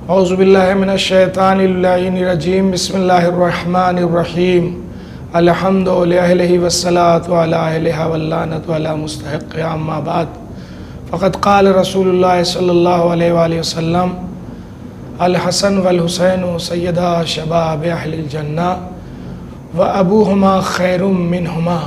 اعوذ باللہ من الشیطان اللعین الرجیم بسم اللہ الرحمن الرحیم الحمد للہ والصلاة علی اہلہ واللعنۃ علی مستحقہا اما بعد فقد قال رسول اللہ صلی اللہ علیہ وآلہ وسلم الحسن والحسین سیدا شباب اہل الجنہ وابوہما خیر منہما۔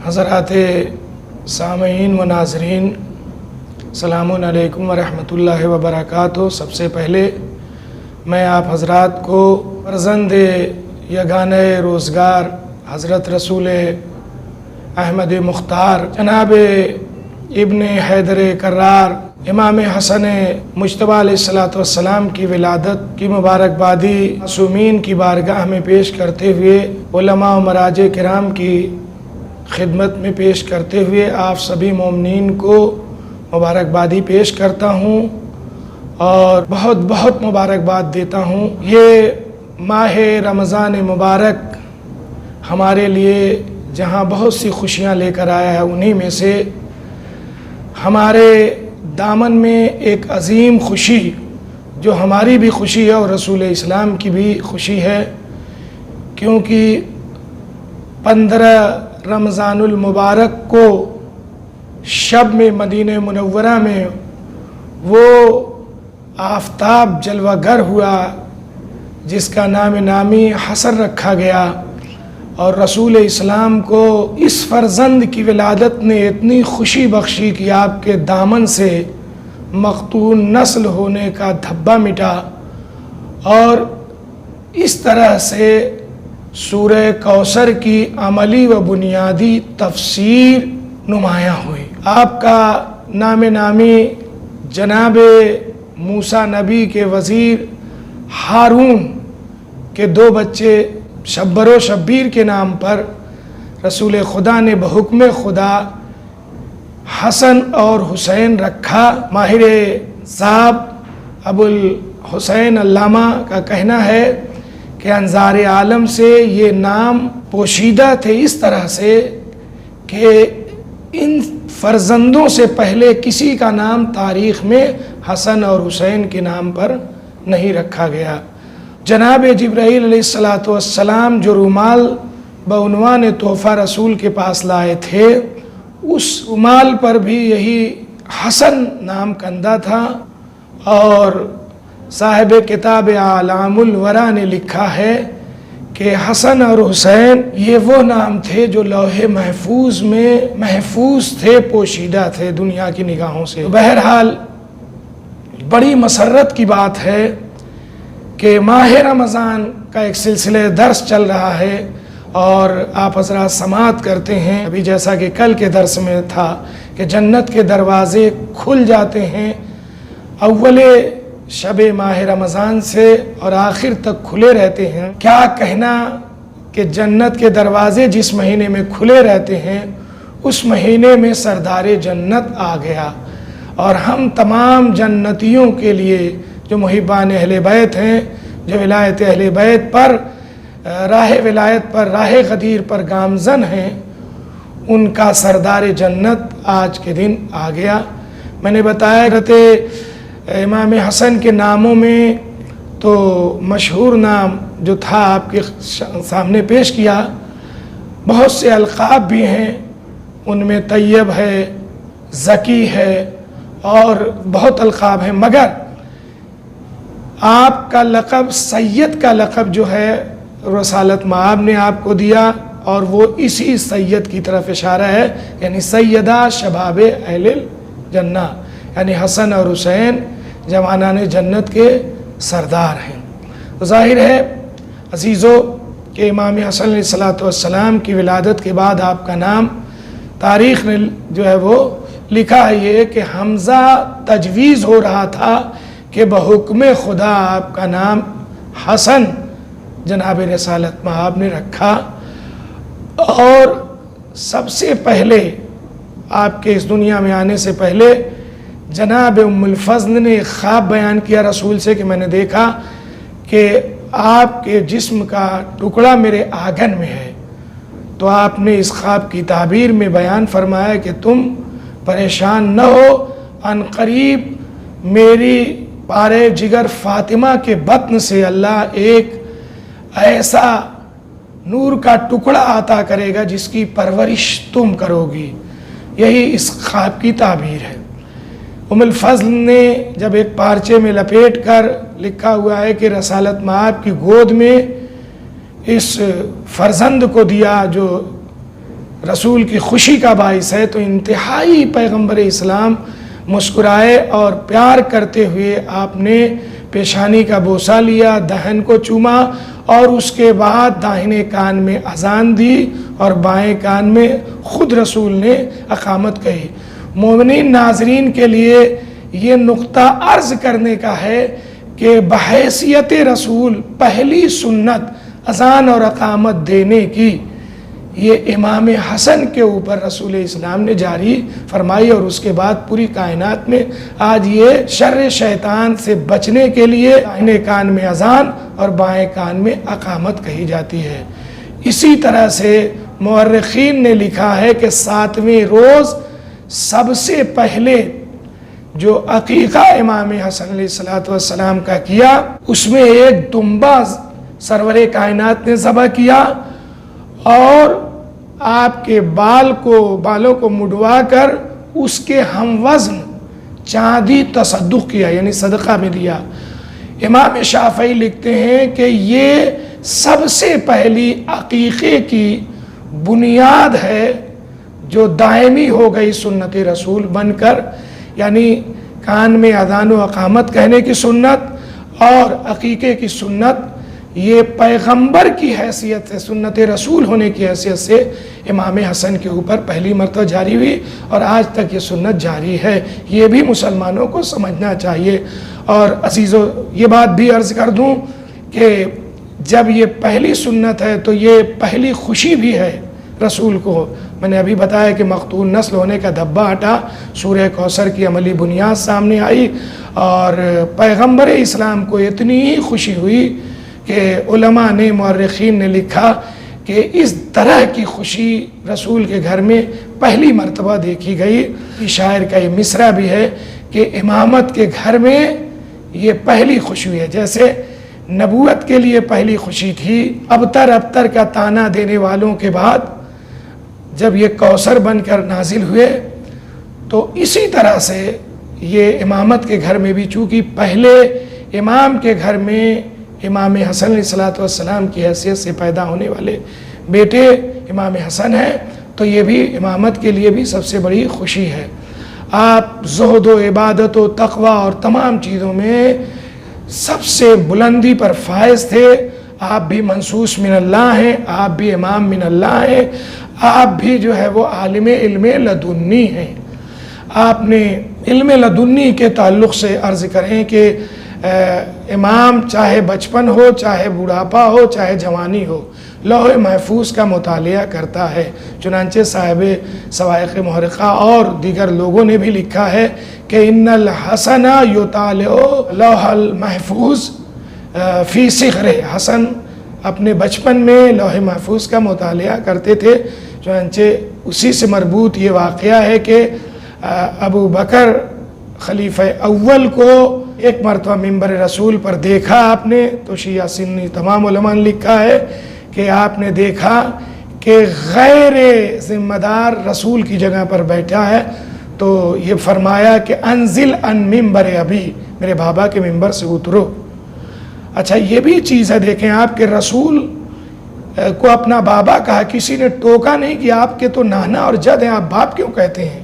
حضرات سامعین و ناظرین، السلام علیکم ورحمۃ اللہ وبرکاتہ۔ سب سے پہلے میں آپ حضرات کو فرزند یگانہ روزگار حضرت رسول احمد مختار جناب ابن حیدر کرار امام حسن مجتبیٰ علیہ السلام کی ولادت کی مبارکبادی معصومین کی بارگاہ میں پیش کرتے ہوئے، علماء و مراجع کرام کی خدمت میں پیش کرتے ہوئے آپ سبھی مومنین کو مبارکبادی پیش کرتا ہوں اور بہت بہت مبارکباد دیتا ہوں۔ یہ ماہ رمضان مبارک ہمارے لیے جہاں بہت سی خوشیاں لے کر آیا ہے، انہی میں سے ہمارے دامن میں ایک عظیم خوشی جو ہماری بھی خوشی ہے اور رسول اسلام کی بھی خوشی ہے، کیونکہ 15 رمضان المبارک کو شب میں مدینہ منورہ میں وہ آفتاب جلوہ گر ہوا جس کا نام نامی حسن رکھا گیا، اور رسول اسلام کو اس فرزند کی ولادت نے اتنی خوشی بخشی کہ آپ کے دامن سے مقطوع نسل ہونے کا دھبا مٹا، اور اس طرح سے سورہ کوثر کی عملی و بنیادی تفسیر نمایاں ہوئی۔ آپ کا نام نامی جناب موسیٰ نبی کے وزیر ہارون کے 2 بچے شبر و شبیر کے نام پر رسول خدا نے بحکم خدا حسن اور حسین رکھا۔ ماہر صاحب ابو الحسین علامہ کا کہنا ہے کہ انظار عالم سے یہ نام پوشیدہ تھے اس طرح سے کہ ان فرزندوں سے پہلے کسی کا نام تاریخ میں حسن اور حسین کے نام پر نہیں رکھا گیا۔ جناب جبرائیل علیہ السلام جو رومال بعنوان تحفہ رسول کے پاس لائے تھے، اس رومال پر بھی یہی حسن نام کندہ تھا، اور صاحب کتاب اعلام الورا نے لکھا ہے کہ حسن اور حسین یہ وہ نام تھے جو لوح محفوظ میں محفوظ تھے، پوشیدہ تھے دنیا کی نگاہوں سے۔ بہرحال بڑی مسرت کی بات ہے کہ ماہ رمضان کا ایک سلسلہ درس چل رہا ہے اور آپ حضرات سماعت کرتے ہیں، ابھی جیسا کہ کل کے درس میں تھا کہ جنت کے دروازے کھل جاتے ہیں اول شب ماہ رمضان سے اور آخر تک کھلے رہتے ہیں۔ کیا کہنا کہ جنت کے دروازے جس مہینے میں کھلے رہتے ہیں اس مہینے میں سردار جنت آ گیا، اور ہم تمام جنتیوں کے لیے جو محبان اہل بیت ہیں، جو ولایت اہل بیت پر راہ ولایت پر راہ غدیر پر گامزن ہیں، ان کا سردار جنت آج کے دن آ گیا۔ میں نے بتایا حضرت امام حسن کے ناموں میں تو مشہور نام جو تھا آپ کے سامنے پیش کیا، بہت سے القاب بھی ہیں، ان میں طیب ہے، ذکی ہے اور بہت القاب ہیں، مگر آپ کا لقب سید کا لقب جو ہے رسالت مآب نے آپ کو دیا، اور وہ اسی سید کی طرف اشارہ ہے، یعنی سیدہ شباب اہل الجنہ، یعنی حسن اور حسین جوانان جنت کے سردار ہیں۔ تو ظاہر ہے عزیزو کہ امام حسن علیہ السلام کی ولادت کے بعد آپ کا نام تاریخ نے جو ہے وہ لکھا ہے یہ کہ حمزہ تجویز ہو رہا تھا کہ بحکم خدا آپ کا نام حسن جناب رسالت مآب نے رکھا، اور سب سے پہلے آپ کے اس دنیا میں آنے سے پہلے جناب ام الفضل نے ایک خواب بیان کیا رسول سے کہ میں نے دیکھا کہ آپ کے جسم کا ٹکڑا میرے آنگن میں ہے، تو آپ نے اس خواب کی تعبیر میں بیان فرمایا کہ تم پریشان نہ ہو، ان قریب میری پارے جگر فاطمہ کے بطن سے اللہ ایک ایسا نور کا ٹکڑا عطا کرے گا جس کی پرورش تم کرو گی. یہی اس خواب کی تعبیر ہے. ام الفضل نے جب ایک پارچے میں لپیٹ کر لکھا ہوا ہے کہ رسالت مآب کی گود میں اس فرزند کو دیا جو رسول کی خوشی کا باعث ہے، تو انتہائی پیغمبر اسلام مسکرائے اور پیار کرتے ہوئے آپ نے پیشانی کا بوسہ لیا، دہن کو چوما اور اس کے بعد داہنے کان میں اذان دی اور بائیں کان میں خود رسول نے اقامت کہی. مومنین ناظرین کے لیے یہ نقطہ عرض کرنے کا ہے کہ بحیثیت رسول پہلی سنت اذان اور اقامت دینے کی یہ امام حسن کے اوپر رسول اسلام نے جاری فرمائی، اور اس کے بعد پوری کائنات میں آج یہ شر شیطان سے بچنے کے لیے دائیں کان میں اذان اور بائیں کان میں اقامت کہی جاتی ہے. اسی طرح سے مورخین نے لکھا ہے کہ 7ویں روز سب سے پہلے جو عقیقہ امام حسن علیہ السلام کا کیا، اس میں ایک دمبا سرور کائنات نے ذبح کیا اور آپ کے بالوں کو مڈوا کر اس کے ہم وزن چاندی تصدق کیا، یعنی صدقہ میں دیا. امام شافعی لکھتے ہیں کہ یہ سب سے پہلی عقیقے کی بنیاد ہے جو دائمی ہو گئی سنت رسول بن کر، یعنی کان میں اذان و اقامت کہنے کی سنت اور عقیقے کی سنت یہ پیغمبر کی حیثیت سے، سنت رسول ہونے کی حیثیت سے امام حسن کے اوپر پہلی مرتبہ جاری ہوئی اور آج تک یہ سنت جاری ہے. یہ بھی مسلمانوں کو سمجھنا چاہیے. اور عزیزو یہ بات بھی عرض کر دوں کہ جب یہ پہلی سنت ہے تو یہ پہلی خوشی بھی ہے رسول کو. میں نے ابھی بتایا کہ مقتول نسل ہونے کا دھبا ہٹا، سورہ کوثر کی عملی بنیاد سامنے آئی اور پیغمبر اسلام کو اتنی ہی خوشی ہوئی کہ علماء نے، مورخین نے لکھا کہ اس طرح کی خوشی رسول کے گھر میں پہلی مرتبہ دیکھی گئی. شاعر کا یہ مصرع بھی ہے کہ امامت کے گھر میں یہ پہلی خوشی ہے. جیسے نبوت کے لیے پہلی خوشی تھی، ابتر کا تانا دینے والوں کے بعد جب یہ کوثر بن کر نازل ہوئے، تو اسی طرح سے یہ امامت کے گھر میں بھی، چونکہ پہلے امام کے گھر میں امام حسن علیہ السلام کی حیثیت سے پیدا ہونے والے بیٹے امام حسن ہیں، تو یہ بھی امامت کے لیے بھی سب سے بڑی خوشی ہے. آپ زہد و عبادت و تقوی اور تمام چیزوں میں سب سے بلندی پر فائز تھے. آپ بھی منصوص من اللہ ہیں، آپ بھی امام من اللہ ہیں، آپ بھی جو ہے وہ عالم علم لدنی ہیں. آپ نے علم لدنی کے تعلق سے عرض کریں کہ امام چاہے بچپن ہو، چاہے بڑھاپا ہو، چاہے جوانی ہو، لوح محفوظ کا مطالعہ کرتا ہے. چنانچہ صاحب سوائق محرقہ اور دیگر لوگوں نے بھی لکھا ہے کہ ان الحسن یطالع لوح المحفوظ فی صغر. حسن اپنے بچپن میں لوح محفوظ کا مطالعہ کرتے تھے. چنانچہ اسی سے مربوط یہ واقعہ ہے کہ ابو بکر خلیفہ اول کو ایک مرتبہ منبر رسول پر دیکھا آپ نے، تو شیعہ سنی تمام علماء نے لکھا ہے کہ آپ نے دیکھا کہ غیر ذمہ دار رسول کی جگہ پر بیٹھا ہے، تو یہ فرمایا کہ انزل ان منبر ابی، میرے بابا کے منبر سے اترو. اچھا یہ بھی چیز ہے، دیکھیں آپ کے رسول کو اپنا بابا کہا، کسی نے ٹوکا نہیں کہ آپ کے تو نانا اور جد ہیں، آپ باپ کیوں کہتے ہیں.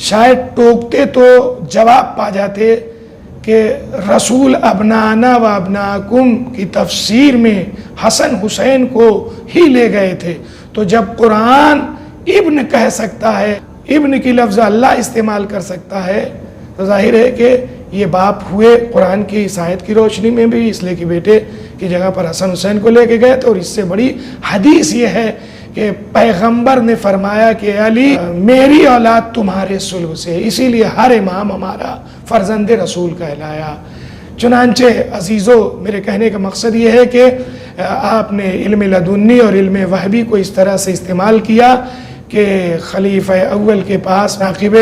شاید ٹوکتے تو جواب پا جاتے کہ رسول ابنانا و ابناکم کی تفسیر میں حسن حسین کو ہی لے گئے تھے. تو جب قرآن ابن کہہ سکتا ہے، ابن کی لفظ اللہ استعمال کر سکتا ہے، تو ظاہر ہے کہ یہ باپ ہوئے قرآن کی اس آیت کی روشنی میں بھی، اس لیے کہ بیٹے کی جگہ پر حسن حسین کو لے کے گئے. تو اور اس سے بڑی حدیث یہ ہے کہ پیغمبر نے فرمایا کہ علی میری اولاد تمہارے صلب سے، اسی لیے ہر امام ہمارا فرزند رسول کہلایا. چنانچہ عزیزو میرے کہنے کا مقصد یہ ہے کہ آپ نے علم لدنی اور علم وحبی کو اس طرح سے استعمال کیا کہ خلیفہ اول کے پاس عاقب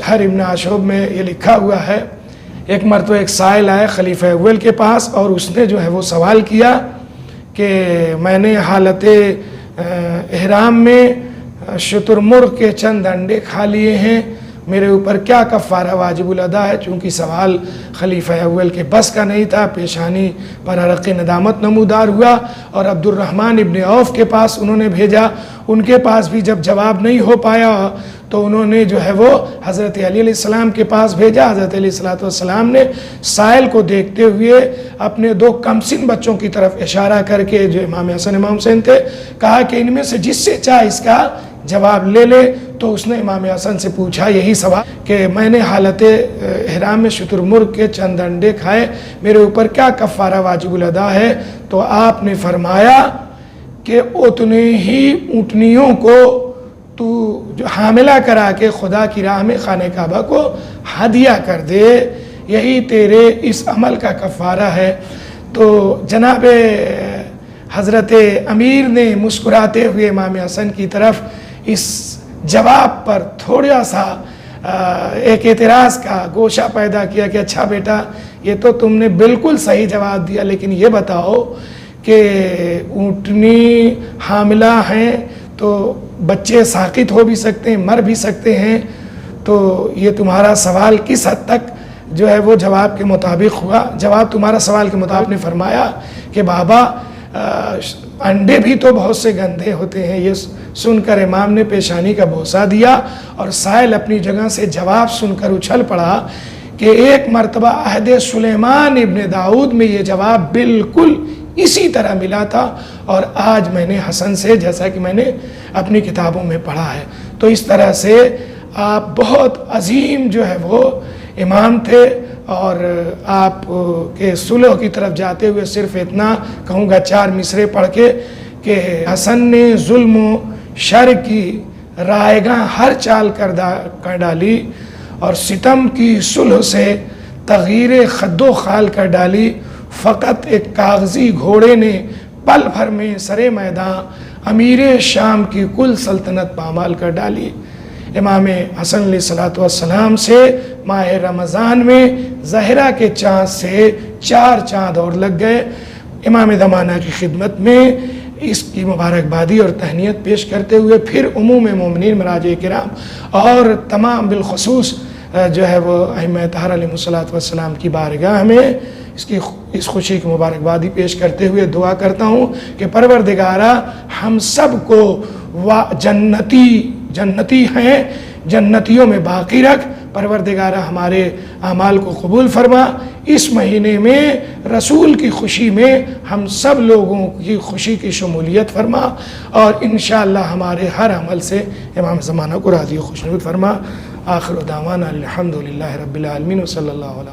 ہر ابن عاشوب میں یہ لکھا ہوا ہے ایک مرتبہ ایک سائل آیا خلیفہ اول کے پاس اور اس نے جو ہے وہ سوال کیا کہ میں نے حالت احرام میں شتر مرغ کے چند انڈے کھا لیے ہیں، میرے اوپر کیا کفارہ واجب الادا ہے؟ چونکہ سوال خلیفہ اول کے بس کا نہیں تھا، پیشانی پر عرق ندامت نمودار ہوا، اور عبد الرحمن ابن عوف کے پاس انہوں نے بھیجا، ان کے پاس بھی جب جواب نہیں ہو پایا تو انہوں نے جو ہے وہ حضرت علی علیہ السلام کے پاس بھیجا۔ حضرت علیہ السلام نے سائل کو دیکھتے ہوئے اپنے 2 کمسن بچوں کی طرف اشارہ کر کے، جو امام حسن امام حسین تھے، کہا کہ ان میں سے جس سے چاہے اس کا جواب لے لے۔ تو اس نے امام حسن سے پوچھا یہی سوال کہ میں نے حالت احرام میں شتر مرغ کے چند انڈے کھائے، میرے اوپر کیا کفارہ واجب الادا ہے؟ تو آپ نے فرمایا کہ اتنے ہی اونٹنیوں کو تو جو حاملہ کرا کے خدا کی راہ میں خانہ کعبہ کو ہدیہ کر دے، یہی تیرے اس عمل کا کفارہ ہے۔ تو جناب حضرت امیر نے مسکراتے ہوئے امام حسن کی طرف اس جواب پر تھوڑا سا ایک اعتراض کا گوشہ پیدا کیا کہ اچھا بیٹا، یہ تو تم نے بالکل صحیح جواب دیا، لیکن یہ بتاؤ کہ اونٹنی حاملہ ہیں تو بچے ساقط ہو بھی سکتے ہیں، مر بھی سکتے ہیں، تو یہ تمہارا سوال کس حد تک جو ہے وہ جواب کے مطابق ہوا؟ جواب تمہارا سوال کے مطابق نے فرمایا کہ بابا انڈے بھی تو بہت سے گندے ہوتے ہیں۔ یہ سن کر امام نے پیشانی کا بوسہ دیا اور سائل اپنی جگہ سے جواب سن کر اچھل پڑا کہ ایک مرتبہ عہد سلیمان ابن داؤد میں یہ جواب بالکل اسی طرح ملا تھا، اور آج میں نے حسن سے، جیسا کہ میں نے اپنی کتابوں میں پڑھا ہے۔ تو اس طرح سے آپ بہت عظیم جو ہے وہ امام تھے، اور آپ کے صلح کی طرف جاتے ہوئے صرف اتنا کہوں گا 4 مصرے پڑھ کے کہ حسن نے ظلم و شر کی رائیگاں ہر چال کر ڈالی، اور ستم کی صلح سے تغییر خد و خال کر ڈالی، فقط ایک کاغذی گھوڑے نے پل بھر میں سرے میدان امیر شام کی کل سلطنت پامال کر ڈالی۔ امام حسن علیہ السلام سے ماہ رمضان میں زہرہ کے چاند سے 4 چاند اور لگ گئے۔ امام زمانہ کی خدمت میں اس کی مبارکبادی اور تہنیت پیش کرتے ہوئے پھر عموم مومنین مراجع کرام اور تمام بالخصوص جو ہے وہ ائمہ طاہرہ علیہ السلام کی بارگاہ میں اس خوشی کی مبارکبادی پیش کرتے ہوئے دعا کرتا ہوں کہ پروردگارہ ہم سب کو جنتی ہیں، جنتیوں میں باقی رکھ۔ پروردگارہ ہمارے اعمال کو قبول فرما۔ اس مہینے میں رسول کی خوشی میں ہم سب لوگوں کی خوشی کی شمولیت فرما، اور انشاءاللہ ہمارے ہر عمل سے امام زمانہ کو راضی و خوشنود فرما۔ آخر دعوانا الحمدللہ رب العالمین، وصلی اللہ علیہ وسلم۔